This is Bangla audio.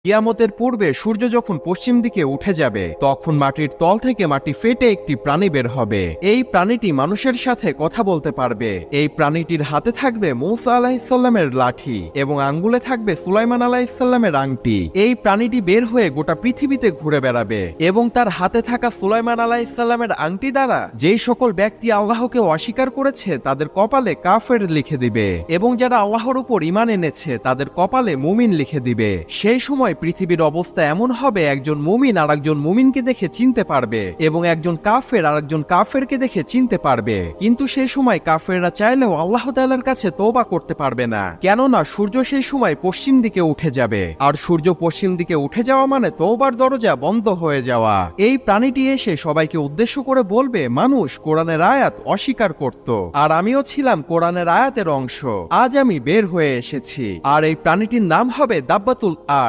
কিয়ামতের পূর্বে সূর্য যখন পশ্চিম দিকে উঠে যাবে তখন মাটির তল থেকে মাটি ফেটে একটি প্রাণী বের হবে। এই প্রাণীটি মানুষের সাথে কথা বলতে পারবে। এই প্রাণীটির হাতে থাকবে মূসা আলাইহিসসালামের লাঠি এবং আঙ্গুলে থাকবে সুলাইমান আলাইহিসসালামের আংটি। এই প্রাণীটি বের হয়ে গোটা পৃথিবীতে ঘুরে বেড়াবে এবং তার হাতে থাকা সুলাইমান আলাইহিসসালামের আংটি দ্বারা যেই সকল ব্যক্তি আল্লাহকে অস্বীকার করেছে তাদের কপালে কাফের লিখে দিবে এবং যারা আল্লাহর উপর ঈমান এনেছে তাদের কপালে মুমিন লিখে দিবে। সেই সময় পৃথিবীর অবস্থা এমন হবে, একজন মুমিন আর একজন মুমিনকে দেখে চিনতে পারবে এবং একজন কাফের আর একজন কাফেরকে দেখে চিনতে পারবে। কিন্তু সেই সময় কাফেররা চাইলেও আল্লাহ তাআলার কাছে তওবা করতে পারবে না, কেননা সূর্য সেই সময় পশ্চিম দিকে উঠে যাবে আর সূর্য পশ্চিম দিকে উঠে যাওয়া মানে তওবার দরজা বন্ধ হয়ে যাওয়া। এই প্রাণীটি এসে সবাইকে উদ্দেশ্য করে বলবে, মানুষ কোরআনের আয়াত অস্বীকার করত আর আমিও ছিলাম কোরআনের আয়াতের অংশ। আজ আমি বের হয়ে এসেছি আর এই প্রাণীটির নাম হবে দাব্বাতুল আর।